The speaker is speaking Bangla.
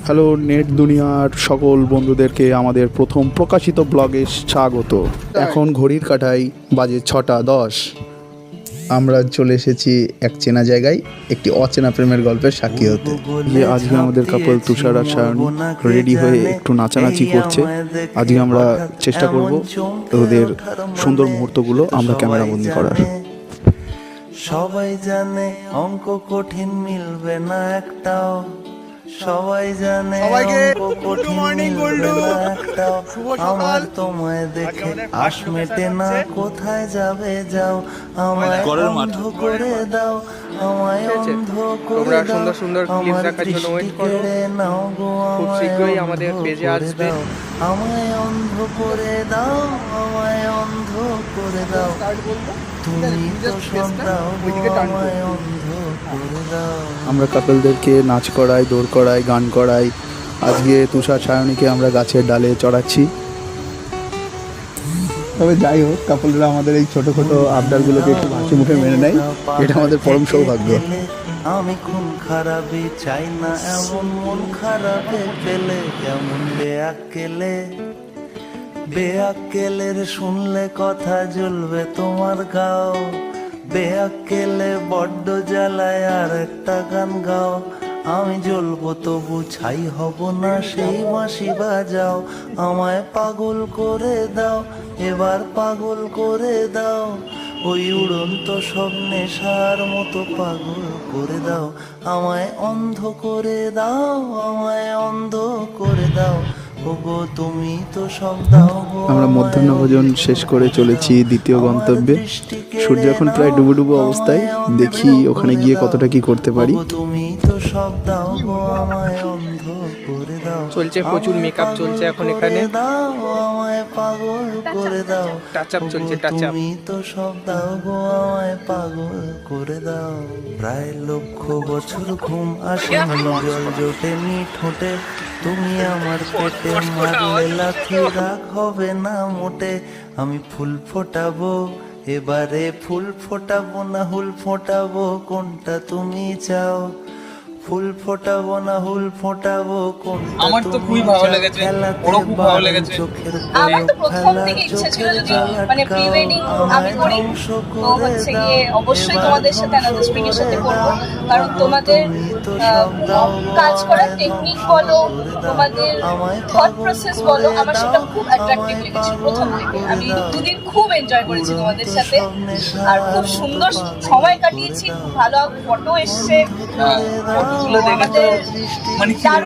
হ্যালো নেট দুনিয়ার সকল বন্ধুদেরকে আমাদের প্রথম প্রকাশিত ব্লগে স্বাগত। এখন ঘড়ির কাঁটায় বাজে 6:10। আমরা চলে এসেছি এক চেনা জায়গায় একটি অচেনা প্রেমের গল্পের সাক্ষী হতে। যে আজকে আমাদের কাপল তুষার আর সায়নী রেডি হয়ে একটু নাচানাচি করছে। আজকে আমরা চেষ্টা করব ওদের সুন্দর মুহূর্তগুলো আমরা ক্যামেরাবন্দি করার। সবাই জানে অঙ্ক কঠিন মিলবে না একটাও, সবাই জানে অঙ্ক কঠিন মিলবে না একটাও। আমার তোমায় দেখে আশ মেটে না, কোথায় যাবে যাও, আমায় অন্ধ করে দাও, আমায় অন্ধ করে দাও, আমার দৃষ্টি কেড়ে নাও গো, আমায় অন্ধ করে দাও, আমায় অন্ধ করে দাও, আমায় অন্ধ করে দাও, তুমি তো সব দাও গো, আমায় অন্ধ করে দাও। আমরা কাপলদেরকে নাচ করাই, দৌড় করাই, গান করাই। আজকে তুষার সায়নীকে আমরা গাছের ডালে চড়াচ্ছি। তবে যাই হোক, কাপলরা আমাদের এই ছোট ছোট আবদারগুলোকে একটু হাসি মুখে মেনে নেয়, এটা আমাদের পরম সৌভাগ্য। আমি খুন খারাপি চাই না এমন মন খারাপে পেলে, কেমন বেয়াক্কেলে, বেয়াক্কেলের শুনলে কথা জ্বলবে তোমার গাও, বেয়াক্কেলে বড্ড জ্বালায় আর একটা গান গাও, আমি জ্বলবো তবু ছাই হব না, সেই বাঁশি বাজাও, আমায় পাগল করে দাও, এবার পাগল করে দাও, ওই উড়ন্ত স্বপ্নে সার মতো পাগল করে দাও, আমায় অন্ধ করে দাও, আমায় অন্ধ করে দাও, ওগো তুমি তো সব দাও গো। আমরা মধ্যাহ্নভোজন শেষ করে চলেছি দ্বিতীয় গন্তব্যে। সূর্য এখন প্রায় ডুবো অবস্থায়। দেখি ওখানে গিয়ে কতটা কি করতে পারি। তুমি তো সব দাও গো, আমায় অন্ধ করে দাও, চলছে প্রচুর মেকআপ চলছে এখন এখানে, দাও আমায় পাগল করে দাও, টাচ আপ চলছে, টাচ আপ। তুমি তো সব দাও গো, আমায় পাগল করে দাও। প্রায় লক্ষ বছর ঘুম আসে জল জোটেনি ঠোঁটে, তুমি আমার পেটে মারলে লাথি রাগ হবে না মোটে, আমি ফুল ফোটাবো এবারে, ফুল ফোটাবো না হুল ফোটাবো, কোনটা তুমি চাও, ফুল ফোটাবো না হুল ফোটাবো, কোনটা আমার তো খুবই ভালো লেগেছে, ওরও খুব ভালো লেগেছে। আমার তো প্রথম থেকে ইচ্ছা ছিল যদি মানে প্রি ওয়েডিং আমি করি তো হচ্ছে গিয়ে অবশ্যই তোমাদের সাথে আলাদা স্প্রিংয়ের সাথে করবো, কারণ তোমাদের কাজ করার টেকনিক বলো, তোমাদের থট প্রসেস বলো, আমার সেটা খুব অ্যাট্রাকটিভ লেগেছে প্রথম থেকে। আমি দুদিন খুব এনজয় করেছি তোমাদের সাথে, আর খুব সুন্দর সময় কাটিয়েছি, খুব ভালো ফটো এসছে, ফটোগুলো দেখে তো মানে